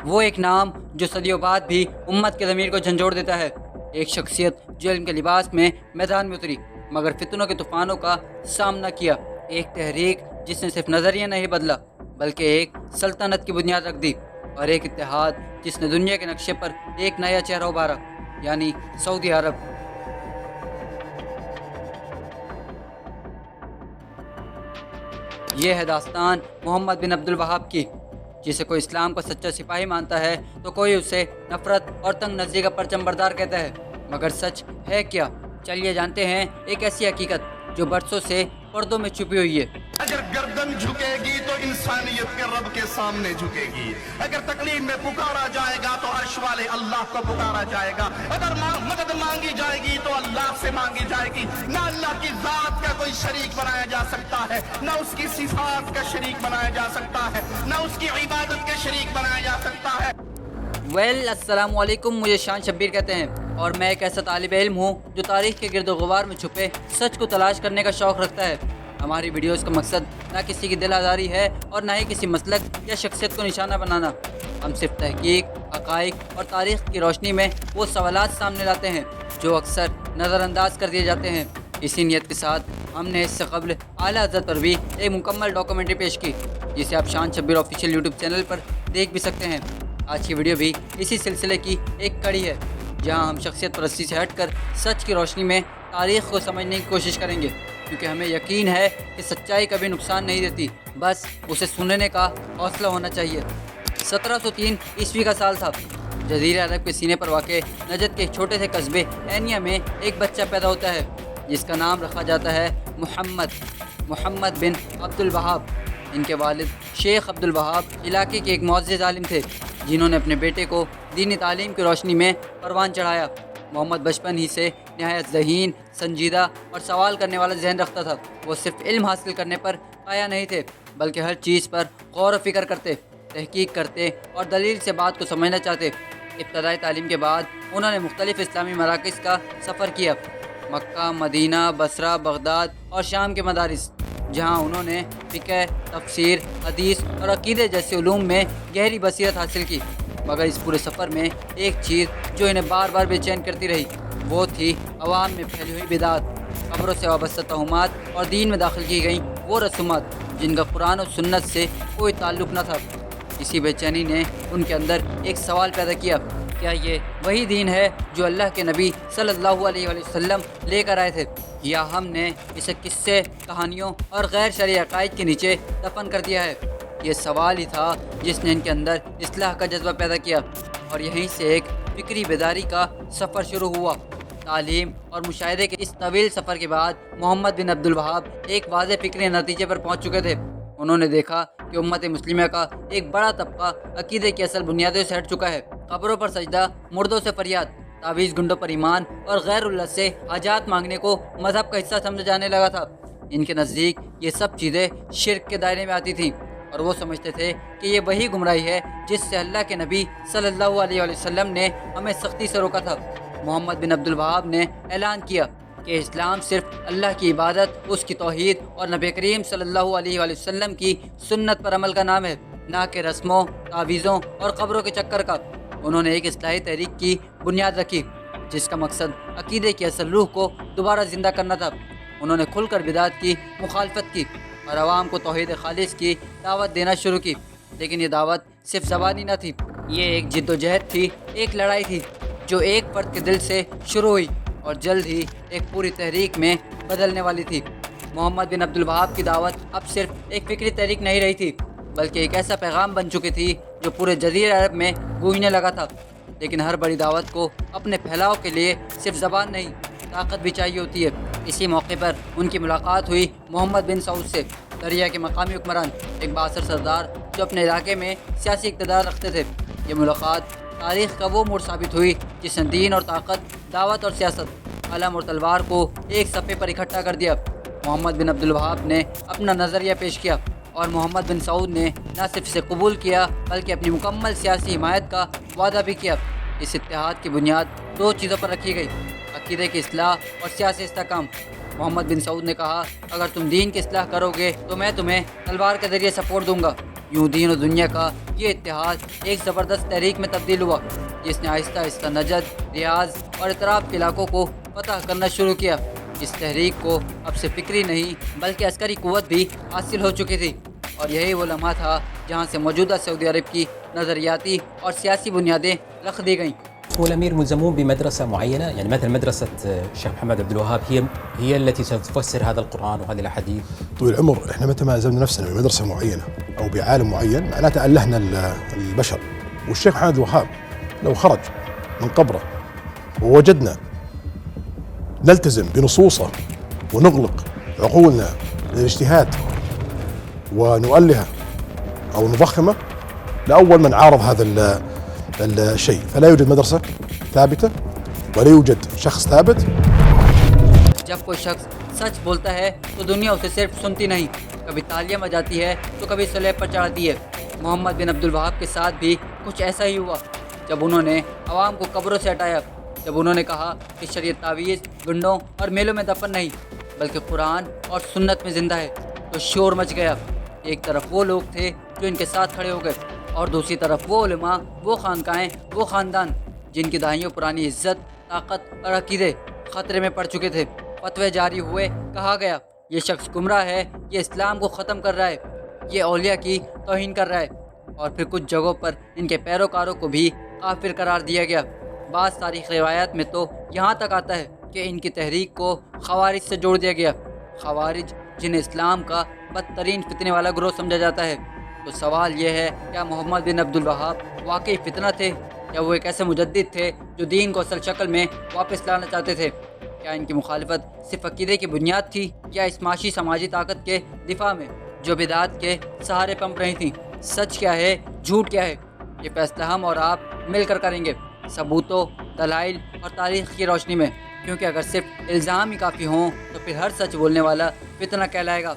وہ ایک نام جو صدیوں بعد بھی امت کے ضمیر کو جھنجھوڑ دیتا ہے، ایک شخصیت جو علم کے لباس میں میدان میں اتری مگر فتنوں کے طوفانوں کا سامنا کیا، ایک تحریک جس نے صرف نظریہ نہیں بدلا بلکہ ایک سلطنت کی بنیاد رکھ دی، اور ایک اتحاد جس نے دنیا کے نقشے پر ایک نیا چہرہ ابھارا، یعنی سعودی عرب۔ یہ ہے داستان محمد بن عبد الوہاب کی، جسے کوئی اسلام کا سچا سپاہی مانتا ہے تو کوئی اسے نفرت اور تنگ نظری کا پرچم بردار کہتا ہے، مگر سچ ہے کیا؟ چلیے جانتے ہیں ایک ایسی حقیقت جو برسوں سے پردوں میں چھپی ہوئی ہے۔ اگر گردن جھکے گی تو انسانیت کے رب کے سامنے جھکے گی، اگر تکلیف میں پکارا جائے گا تو عرش والے اللہ کو پکارا جائے گا، اگر مدد مانگی جائے گی تو اللہ سے مانگی جائے گی۔ نہ اللہ کی ذات کا کوئی شریک بنایا جا سکتا ہے، نہ اس کی صفات کا شریک بنایا جا سکتا ہے، نہ اس کی عبادت کے شریک بنایا جا سکتا ہے۔ السلام علیکم، مجھے شان شبیر کہتے ہیں اور میں ایک ایسا طالب علم ہوں جو تاریخ کے گرد و غبار میں چھپے سچ کو تلاش کرنے کا شوق رکھتا ہے۔ ہماری ویڈیوز کا مقصد نہ کسی کی دل آزاری ہے اور نہ ہی کسی مسلک یا شخصیت کو نشانہ بنانا۔ ہم صرف تحقیق، حقائق اور تاریخ کی روشنی میں وہ سوالات سامنے لاتے ہیں جو اکثر نظر انداز کر دیے جاتے ہیں۔ اسی نیت کے ساتھ ہم نے اس سے قبل اعلیٰ حضرت پر بھی ایک مکمل ڈاکومنٹری پیش کی، جسے آپ شان شبیر آفیشیل یوٹیوب چینل پر دیکھ بھی سکتے ہیں۔ آج کی ویڈیو بھی اسی سلسلے کی ایک کڑی ہے، جہاں ہم شخصیت پرستی سے ہٹ کر سچ کی روشنی میں تاریخ کو سمجھنے کی کوشش کریں گے، کیونکہ ہمیں یقین ہے کہ سچائی کبھی نقصان نہیں دیتی، بس اسے سننے کا حوصلہ ہونا چاہیے۔ 1703 عیسوی کا سال تھا۔ جزیرہ عرب کے سینے پر واقع نجد کے ایک چھوٹے سے قصبے اینیا میں ایک بچہ پیدا ہوتا ہے جس کا نام رکھا جاتا ہے محمد بن عبد الوہاب۔ ان کے والد شیخ عبد الوہاب علاقے کے ایک معزز عالم تھے جنہوں نے اپنے بیٹے کو دینی تعلیم کی روشنی میں پروان چڑھایا۔ محمد بچپن ہی سے نہایت ذہین، سنجیدہ اور سوال کرنے والا ذہن رکھتا تھا۔ وہ صرف علم حاصل کرنے پر پایا نہیں تھے بلکہ ہر چیز پر غور و فکر کرتے، تحقیق کرتے اور دلیل سے بات کو سمجھنا چاہتے۔ ابتدائی تعلیم کے بعد انہوں نے مختلف اسلامی مراکز کا سفر کیا، مکہ، مدینہ، بصرہ، بغداد اور شام کے مدارس، جہاں انہوں نے فقہ، تفسیر، حدیث اور عقیدے جیسے علوم میں گہری بصیرت حاصل کی۔ مگر اس پورے سفر میں ایک چیز جو انہیں بار بار بے چین کرتی رہی، وہ تھی عوام میں پھیلی ہوئی بدعات، قبروں سے وابستہ توہمات اور دین میں داخل کی گئیں وہ رسومات جن کا قرآن و سنت سے کوئی تعلق نہ تھا۔ اسی بے چینی نے ان کے اندر ایک سوال پیدا کیا، کیا یہ وہی دین ہے جو اللہ کے نبی صلی اللہ علیہ وسلم لے کر آئے تھے، یا ہم نے اسے قصے، کہانیوں اور غیر شرعی عقائد کے نیچے دفن کر دیا ہے؟ یہ سوال ہی تھا جس نے ان کے اندر اصلاح کا جذبہ پیدا کیا، اور یہیں سے ایک فکری بیداری کا سفر شروع ہوا۔ تعلیم اور مشاہدے کے اس طویل سفر کے بعد محمد بن عبد الوہاب ایک واضح فکری نتیجے پر پہنچ چکے تھے۔ انہوں نے دیکھا کہ امت مسلمہ کا ایک بڑا طبقہ عقیدے کی اصل بنیادوں سے ہٹ چکا ہے۔ قبروں پر سجدہ، مردوں سے فریاد، تعویذ گنڈوں پر ایمان اور غیر اللہ سے حاجات مانگنے کو مذہب کا حصہ سمجھا جانے لگا تھا۔ ان کے نزدیک یہ سب چیزیں شرک کے دائرے میں آتی تھیں، اور وہ سمجھتے تھے کہ یہ وہی گمراہی ہے جس سے اللہ کے نبی صلی اللہ علیہ وسلم نے ہمیں سختی سے روکا تھا۔ محمد بن عبد الوہاب نے اعلان کیا کہ اسلام صرف اللہ کی عبادت، اس کی توحید اور نبی کریم صلی اللہ علیہ وسلم کی سنت پر عمل کا نام ہے، نہ کہ رسموں، تعویذوں اور قبروں کے چکر کا۔ انہوں نے ایک اصلاحی تحریک کی بنیاد رکھی جس کا مقصد عقیدے کی اصل روح کو دوبارہ زندہ کرنا تھا۔ انہوں نے کھل کر بدعت کی مخالفت کی اور عوام کو توحید خالص کی دعوت دینا شروع کی، لیکن یہ دعوت صرف زبانی نہ تھی، یہ ایک جد و جہد تھی، ایک لڑائی تھی جو ایک فرد کے دل سے شروع ہوئی اور جلد ہی ایک پوری تحریک میں بدلنے والی تھی۔ محمد بن عبد الوہاب کی دعوت اب صرف ایک فکری تحریک نہیں رہی تھی بلکہ ایک ایسا پیغام بن چکی تھی جو پورے جزیرہ عرب میں گونجنے لگا تھا۔ لیکن ہر بڑی دعوت کو اپنے پھیلاؤ کے لیے صرف زبان نہیں، طاقت بھی چاہیے ہوتی ہے۔ اسی موقع پر ان کی ملاقات ہوئی محمد بن سعود سے، دریا کے مقامی حکمران، ایک بااثر سردار جو اپنے علاقے میں سیاسی اقتدار رکھتے تھے۔ یہ ملاقات تاریخ کا وہ موڑ ثابت ہوئی جس نے دین اور طاقت، دعوت اور سیاست، علم اور تلوار کو ایک صفحے پر اکٹھا کر دیا۔ محمد بن عبد الوہاب نے اپنا نظریہ پیش کیا اور محمد بن سعود نے نہ صرف اسے قبول کیا بلکہ اپنی مکمل سیاسی حمایت کا وعدہ بھی کیا۔ اس اتحاد کی بنیاد دو چیزوں پر رکھی گئی، عقیدے کی اصلاح اور سیاسی استحکام۔ محمد بن سعود نے کہا، اگر تم دین کی اصلاح کرو گے تو میں تمہیں تلوار کے ذریعے سپورٹ دوں گا، یوں دین و دنیا کا یہ اتحاد ایک زبردست تحریک میں تبدیل ہوا جس نے آہستہ آہستہ نجد، ریاض اور اطراف کے علاقوں کو فتح کرنا شروع کیا۔ اس تحریک کو اب سے فکری نہیں بلکہ عسکری قوت بھی حاصل ہو چکی تھی، اور یہی وہ لمحہ تھا جہاں سے موجودہ سعودی عرب کی نظریاتی اور سیاسی بنیادیں رکھ دی گئیں۔ هو الأمير ملزمون بمدرسة معينة، يعني مثل مدرسة الشيخ محمد عبد الوهاب هي التي ستفسر هذا القرآن وهذه الأحاديث. طويل العمر احنا متى ما الزمنا نفسنا بمدرسة معينة أو بعالم معين معناته ألهنا البشر. والشيخ محمد الوهاب لو خرج من قبره ووجدنا نلتزم بنصوصه ونغلق عقولنا للاجتهاد ونؤلهه أو نضخمه لأول من عارض هذا الشيء. فلا يوجد مدرسة ثابتة ولا يوجد شخص ثابت. جب کوئی شخص سچ بولتا ہے تو دنیا اسے صرف سنتی نہیں، کبھی تالیاں بجاتی ہے تو کبھی صلیب پر چڑھاتی ہے۔ محمد بن عبد الوہاب کے ساتھ بھی کچھ ایسا ہی ہوا جب انہوں نے عوام کو قبروں سے ہٹایا، جب انہوں نے کہا کہ شریعت تعویذ، گنڈوں اور میلوں میں دفن نہیں بلکہ قرآن اور سنت میں زندہ ہے، تو شور مچ گیا۔ ایک طرف وہ لوگ تھے جو ان کے ساتھ کھڑے ہو گئے اور دوسری طرف وہ علماء، وہ خانقاہیں، وہ خاندان جن کی دہائیوں پرانی عزت، طاقت اور عقیدے خطرے میں پڑ چکے تھے۔ فتوے جاری ہوئے، کہا گیا یہ شخص گمراہ ہے، یہ اسلام کو ختم کر رہا ہے، یہ اولیاء کی توہین کر رہا ہے، اور پھر کچھ جگہوں پر ان کے پیروکاروں کو بھی کافر قرار دیا گیا۔ بعض تاریخ روایات میں تو یہاں تک آتا ہے کہ ان کی تحریک کو خوارج سے جوڑ دیا گیا۔ خوارج جنہیں اسلام کا بدترین فتنے والا گروہ سمجھا جاتا ہے۔ تو سوال یہ ہے، کیا محمد بن عبد الوہاب واقعی فتنہ تھے، یا وہ ایک ایسے مجدد تھے جو دین کو اصل شکل میں واپس لانا چاہتے تھے؟ کیا ان کی مخالفت صرف عقیدے کی بنیاد تھی، یا اس معاشی سماجی طاقت کے دفاع میں جو بدعات کے سہارے پنپ رہی تھیں؟ سچ کیا ہے، جھوٹ کیا ہے، یہ فیصلہ ہم اور آپ مل کر کریں گے، ثبوتوں، دلائل اور تاریخ کی روشنی میں، کیونکہ اگر صرف الزام ہی کافی ہوں تو پھر ہر سچ بولنے والا فتنہ کہلائے گا۔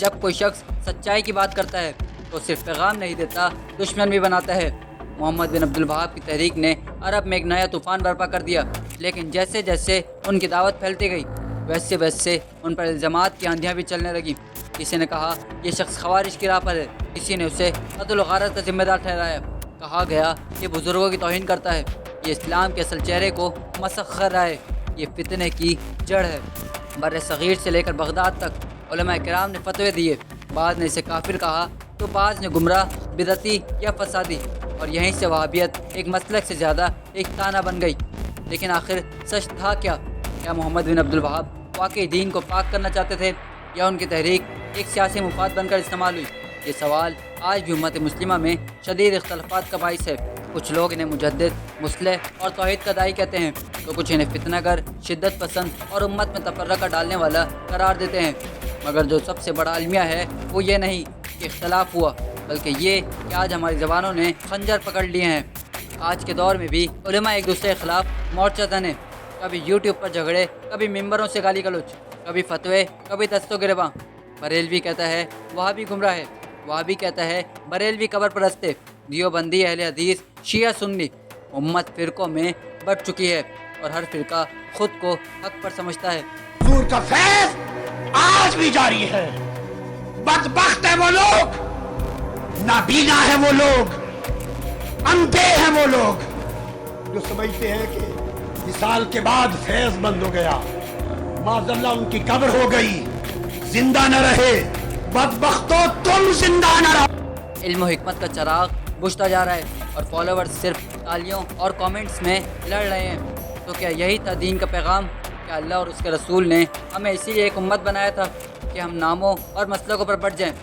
جب کوئی شخص سچائی کی بات کرتا ہے تو صرف پیغام نہیں دیتا، دشمن بھی بناتا ہے۔ محمد بن عبد الوہاب کی تحریک نے عرب میں ایک نیا طوفان برپا کر دیا، لیکن جیسے جیسے ان کی دعوت پھیلتی گئی ویسے ویسے ان پر الزامات کی آندھیاں بھی چلنے لگیں۔ کسی نے کہا یہ شخص خوارج کی راہ پر ہے، کسی نے اسے قتل و غارت کا ذمہ دار ٹھہرایا، کہا گیا یہ بزرگوں کی توہین کرتا ہے، یہ اسلام کے اصل چہرے کو مسخ کر رہا ہے، یہ فتنے کی جڑ ہے۔ بر صغیر سے لے کر بغداد تک علماء کرام نے فتوے دیے، بعض نے اسے کافر کہا تو بعض نے گمراہ، بدعتی یا فسادی، اور یہیں سے وہابیت ایک مسلک سے زیادہ ایک تانا بن گئی۔ لیکن آخر سچ تھا کیا؟ کیا محمد بن عبد الوہاب واقعی دین کو پاک کرنا چاہتے تھے، یا ان کی تحریک ایک سیاسی مفاد بن کر استعمال ہوئی؟ یہ سوال آج بھی امت مسلمہ میں شدید اختلافات کا باعث ہے۔ کچھ لوگ انہیں مجدد، مصلح اور توحید کا داعی کہتے ہیں، تو کچھ انہیں فتنہ گر، شدت پسند اور امت میں تفرقہ ڈالنے والا قرار دیتے ہیں۔ مگر جو سب سے بڑا المیہ ہے وہ یہ نہیں کہ اختلاف ہوا، بلکہ یہ کہ آج ہماری زبانوں نے خنجر پکڑ لیے ہیں۔ آج کے دور میں بھی علماء ایک دوسرے کے خلاف مورچہ تنے، کبھی یوٹیوب پر جھگڑے، کبھی ممبروں سے گالی گلوچ، کبھی فتوے، کبھی دست و گریباں۔ بریلوی کہتا ہے وہابی گمراہ ہے، وہابی کہتا ہے بریلوی قبر پرست ہے، دیوبندی اہل حدیث، شیعہ سنی۔ امت فرقوں میں بٹ چکی ہے اور ہر فرقہ خود کو حق پر سمجھتا ہے۔ حضور کا فیض آج بھی جاری ہے۔ بدبخت ہے وہ لوگ، نابینا ہے وہ لوگ، اندھے ہیں وہ لوگ جو سمجھتے ہیں کہ وصال کے بعد فیض بند ہو گیا، معاذ اللہ ان کی قبر ہو گئی، زندہ نہ رہے۔ بدبختو تم زندہ نہ رہو۔ علم و حکمت کا چراغ بجھتا جا رہا ہے اور فالوورز صرف تالیوں اور کامنٹس میں لڑ رہے ہیں۔ تو کیا یہی تھا دین کا پیغام؟ کیا اللہ اور اس کے رسول نے ہمیں اسی لیے ایک امت بنایا تھا کہ ہم ناموں اور مسلکوں پر بٹ جائیں؟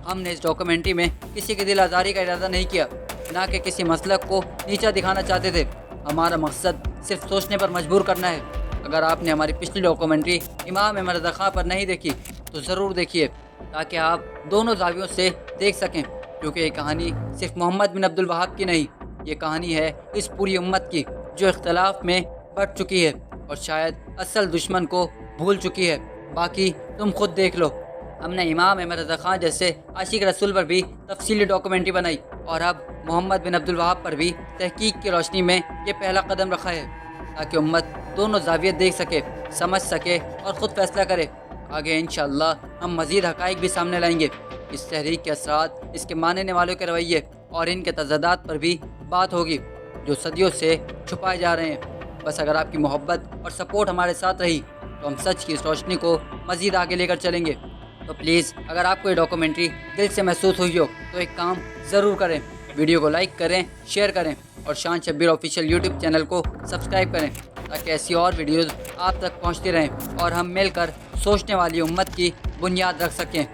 ہم نے اس ڈاکومنٹری میں کسی کی دل آزاری کا ارادہ نہیں کیا، نہ کہ کسی مسلک کو نیچا دکھانا چاہتے تھے۔ ہمارا مقصد صرف سوچنے پر مجبور کرنا ہے۔ اگر آپ نے ہماری پچھلی ڈاکومنٹری امام احمد رضا خان پر نہیں دیکھی تو ضرور دیکھیے، تاکہ آپ دونوں زاویوں سے دیکھ سکیں، کیونکہ یہ کہانی صرف محمد بن عبد الوہاب کی نہیں، یہ کہانی ہے اس پوری امت کی جو اختلاف میں بٹ چکی ہے اور شاید اصل دشمن کو بھول چکی ہے۔ باقی تم خود دیکھ لو۔ ہم نے امام احمد رضا خان جیسے عاشق رسول پر بھی تفصیلی ڈاکومنٹری بنائی، اور اب محمد بن عبد الوہاب پر بھی تحقیق کی روشنی میں یہ پہلا قدم رکھا ہے۔ تاکہ امت دونوں زاویت دیکھ سکے، سمجھ سکے اور خود فیصلہ کرے۔ آگے انشاءاللہ ہم مزید حقائق بھی سامنے لائیں گے۔ اس تحریک کے اثرات، اس کے ماننے والوں کے رویے اور ان کے تضادات پر بھی بات ہوگی جو صدیوں سے چھپائے جا رہے ہیں۔ بس اگر آپ کی محبت اور سپورٹ ہمارے ساتھ رہی تو ہم سچ کی اس روشنی کو مزید آگے لے کر چلیں گے۔ تو پلیز اگر آپ کو یہ ڈاکومنٹری دل سے محسوس ہوئی ہو تو ایک کام ضرور کریں، ویڈیو کو لائک کریں، شیئر کریں اور شان شبیر آفیشیل یوٹیوب چینل کو سبسکرائب کریں تاکہ ایسی اور ویڈیوز آپ تک پہنچتی رہیں اور ہم مل کر سوچنے والی امت کی بنیاد رکھ سکیں۔